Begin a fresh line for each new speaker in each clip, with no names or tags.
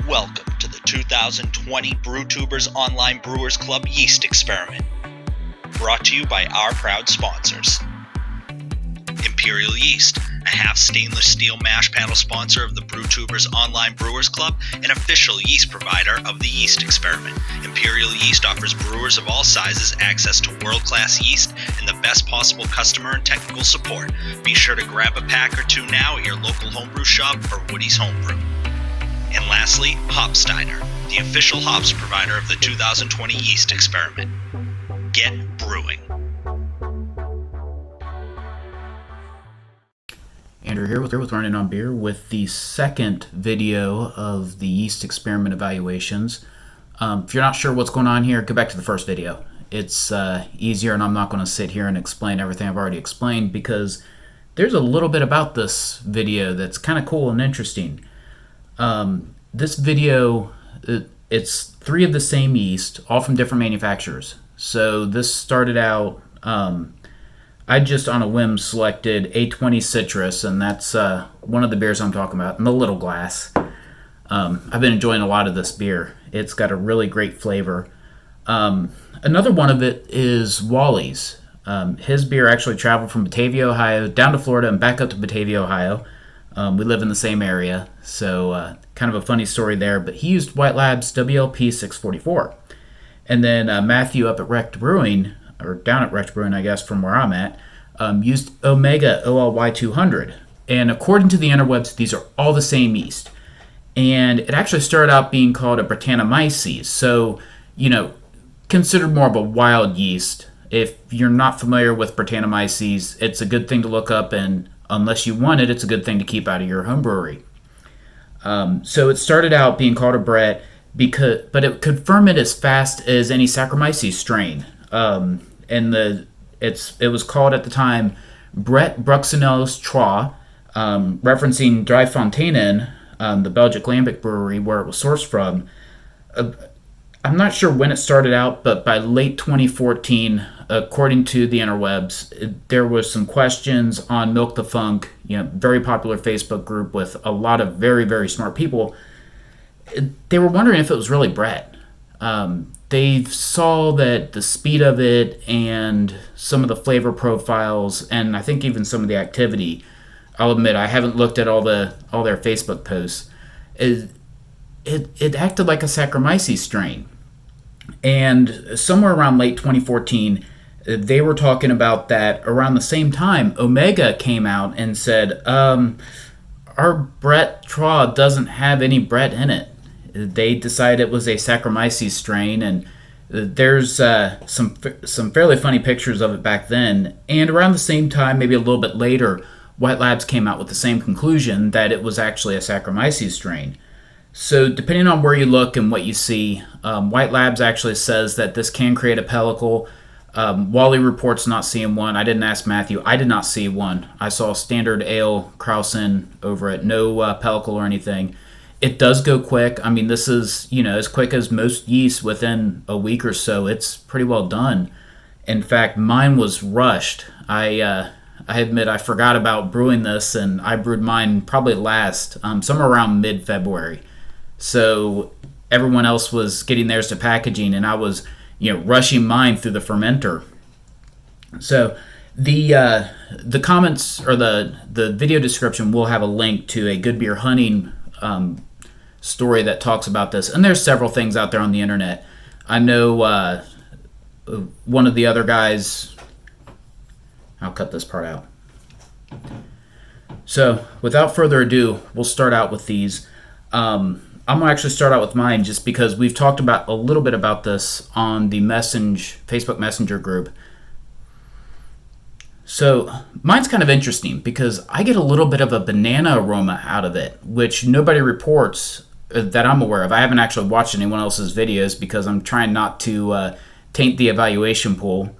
Welcome to the 2020 Brewtubers Online Brewers Club Yeast Experiment. Brought to you by our proud sponsors. Imperial Yeast, a half stainless steel mash panel sponsor of the Brewtubers Online Brewers Club, an official yeast provider of the Yeast Experiment. Imperial Yeast offers brewers of all sizes access to world-class yeast and the best possible customer and technical support. Be sure to grab a pack or two now at your local homebrew shop or Woody's Homebrew. And lastly, Hopsteiner, the official hops provider of the 2020 Yeast Experiment. Get brewing.
Andrew here with Running on Beer with the second video of the Yeast Experiment evaluations. If you're not sure what's going on here, go back to the first video. It's easier, and I'm not going to sit here and explain everything I've already explained because there's a little bit about this video that's kind of cool and interesting. This video, it's three of the same yeast, all from different manufacturers. So this started out, I just on a whim selected A20 Citrus, and that's one of the beers I'm talking about in the little glass. I've been enjoying a lot of this beer. It's got a really great flavor. Another one of it is Wally's. His beer actually traveled from Batavia, Ohio, down to Florida and back up to Batavia, Ohio. We live in the same area, so kind of a funny story there. But he used White Labs WLP 644. And then Matthew up at Wrecked Brewing, or down at Wrecked Brewing, I guess, from where I'm at, used Omega OLY 200. And according to the interwebs, these are all the same yeast. And it actually started out being called a Brettanomyces. So, considered more of a wild yeast. If you're not familiar with Brettanomyces, it's a good thing to look up, and unless you want it, it's a good thing to keep out of your home brewery. So it started out being called a Brett, but it could ferment as fast as any Saccharomyces strain. And it was called at the time Brett Sacc Trois, referencing Dryfonteinen, the Belgic Lambic brewery where it was sourced from. I'm not sure when it started out, but by late 2014, according to the interwebs, there was some questions on Milk the Funk, very popular Facebook group with a lot of very, very smart people. They were wondering if it was really Brett. They saw that the speed of it and some of the flavor profiles, and I think even some of the activity. I'll admit I haven't looked at all their Facebook posts. It acted like a Saccharomyces strain. And somewhere around late 2014, they were talking about that. Around the same time, Omega came out and said, our Brett Trois doesn't have any Brett in it. They decided it was a Saccharomyces strain, and there's some fairly funny pictures of it back then. And around the same time, maybe a little bit later, White Labs came out with the same conclusion that it was actually a Saccharomyces strain. So depending on where you look and what you see, White Labs actually says that this can create a pellicle. Wally reports not seeing one. I didn't ask Matthew. I did not see one. I saw standard ale Krausen over it. No pellicle or anything. It does go quick. I mean, this is, as quick as most yeast within a week or so. It's pretty well done. In fact, mine was rushed. I admit I forgot about brewing this, and I brewed mine probably last, somewhere around mid-February. So everyone else was getting theirs to packaging, and I was, rushing mine through the fermenter. So the comments or the video description will have a link to a Good Beer Hunting story that talks about this, and there's several things out there on the internet. I know one of the other guys. I'll cut this part out. So without further ado, we'll start out with these. I'm going to actually start out with mine just because we've talked about a little bit about this on the Facebook Messenger group. So mine's kind of interesting because I get a little bit of a banana aroma out of it, which nobody reports that I'm aware of. I haven't actually watched anyone else's videos because I'm trying not to taint the evaluation pool.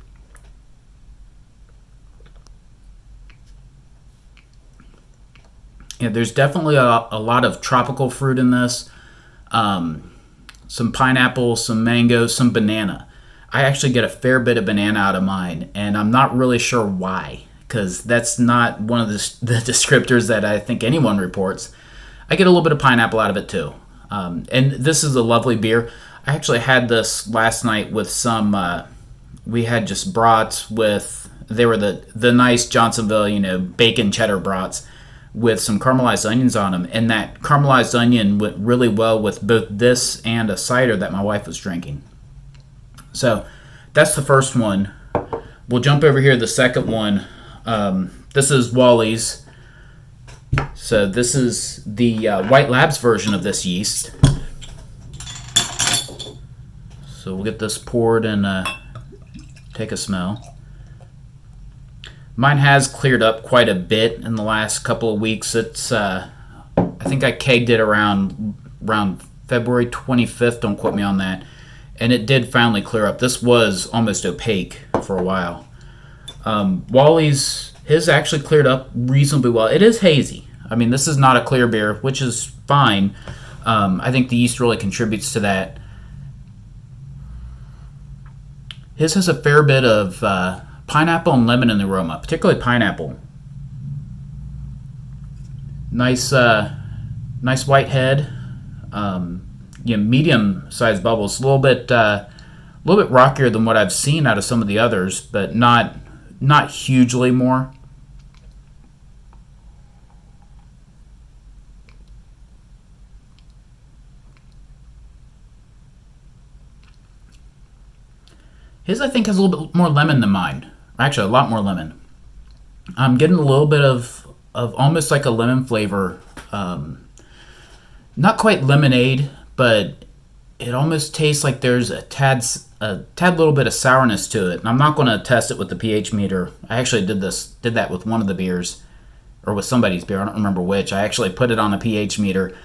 Yeah, there's definitely a lot of tropical fruit in this. Some pineapple, some mango, some banana. I actually get a fair bit of banana out of mine, and I'm not really sure why, because that's not one of the descriptors that I think anyone reports. I get a little bit of pineapple out of it too. And this is a lovely beer. I actually had this last night with some. We had just brats with. They were the nice Johnsonville, bacon cheddar brats with some caramelized onions on them, and that caramelized onion went really well with both this and a cider that my wife was drinking. So that's the first one. We'll jump over here to the second one. This is Wally's. So this is the White Labs version of this yeast. So we'll get this poured and take a smell. Mine has cleared up quite a bit in the last couple of weeks. It's I think I kegged it around February 25th. Don't quote me on that. And it did finally clear up. This was almost opaque for a while. Wally's, his actually cleared up reasonably well. It is hazy. I mean, this is not a clear beer, which is fine. I think the yeast really contributes to that. His has a fair bit of pineapple and lemon in the aroma, particularly pineapple. Nice white head. Medium-sized bubbles. A little bit rockier than what I've seen out of some of the others, but not hugely more. His, I think, has a little bit more lemon than mine. Actually, a lot more lemon. I'm getting a little bit of almost like a lemon flavor. Not quite lemonade, but it almost tastes like there's a tad little bit of sourness to it. And I'm not going to test it with the pH meter. I actually did that with one of the beers, or with somebody's beer. I don't remember which. I actually put it on a pH meter.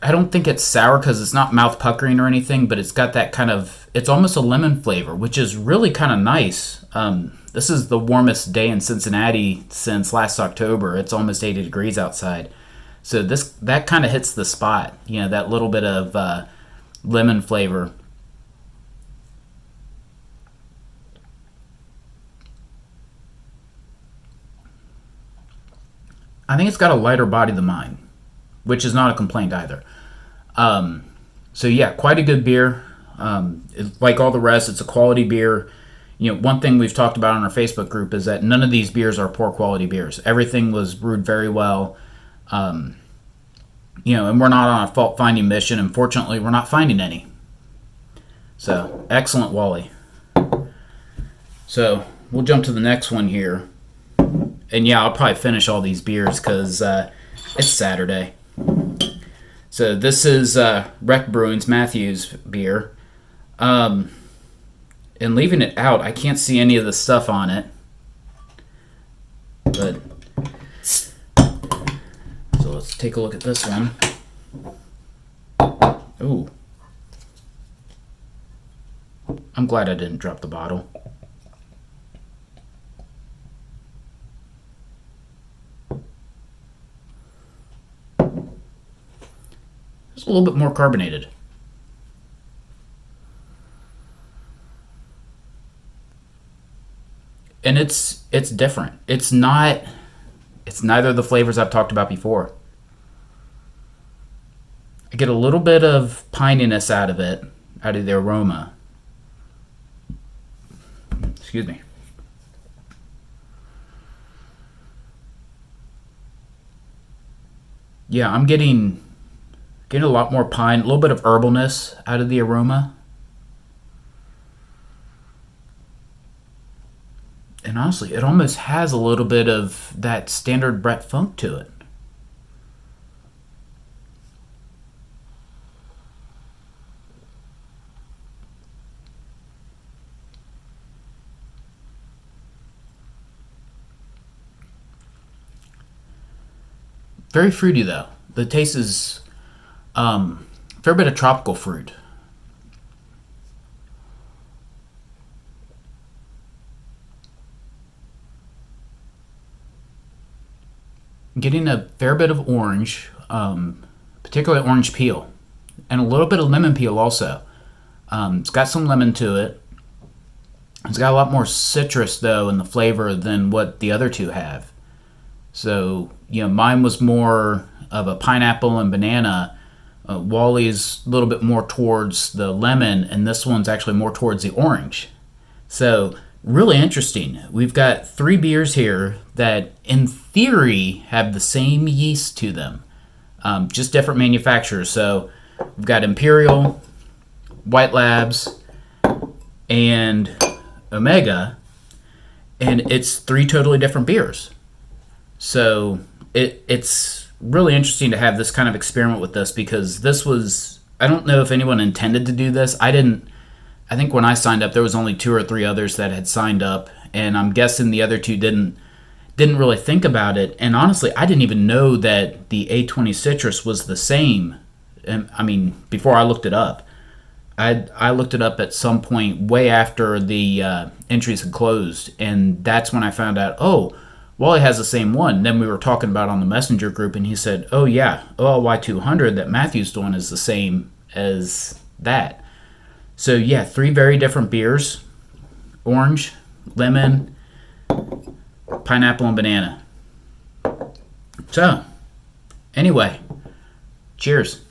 I don't think it's sour because it's not mouth puckering or anything, but it's got that kind of, it's almost a lemon flavor, which is really kind of nice. This is the warmest day in Cincinnati since last October. It's almost 80 degrees outside. So that kind of hits the spot, that little bit of lemon flavor. I think it's got a lighter body than mine, which is not a complaint either. So yeah, quite a good beer. Like all the rest, it's a quality beer. One thing we've talked about on our Facebook group is that none of these beers are poor quality beers. Everything was brewed very well. And we're not on a fault-finding mission. Unfortunately, we're not finding any. So, excellent, Wally. So, we'll jump to the next one here. And yeah, I'll probably finish all these beers because it's Saturday. So, this is Wrecked Brewing's Matthews beer. And leaving it out, I can't see any of the stuff on it. But so let's take a look at this one. Ooh. I'm glad I didn't drop the bottle. It's a little bit more carbonated. And it's different. It's neither of the flavors I've talked about before. I get a little bit of pininess out of it, out of the aroma. Excuse me. Yeah, I'm getting a lot more pine, a little bit of herbalness out of the aroma. And honestly, it almost has a little bit of that standard Brett funk to it. Very fruity though. The taste is a fair bit of tropical fruit. Getting a fair bit of orange, particularly orange peel, and a little bit of lemon peel also. It's got some lemon to it. It's got a lot more citrus though in the flavor than what the other two have. So mine was more of a pineapple and banana. Wally is a little bit more towards the lemon, and this one's actually more towards the orange. So really interesting. We've got 3 beers here that in theory have the same yeast to them, just different manufacturers. So we've got Imperial, White Labs, and Omega, and it's 3 totally different beers. So it's really interesting to have this kind of experiment with this, because this was, I don't know if anyone intended to do this. I think when I signed up, there was only 2 or 3 others that had signed up, and I'm guessing the other 2 didn't really think about it. And honestly, I didn't even know that the A20 citrus was the same. I mean, before I looked it up. I looked it up at some point way after the entries had closed, and that's when I found out, oh, Wally has the same one. And then we were talking about on the messenger group, and he said, oh yeah, OLY 200 that Matthew's doing is the same as that. So yeah, 3 very different beers: orange, lemon, pineapple, and banana. So anyway, cheers.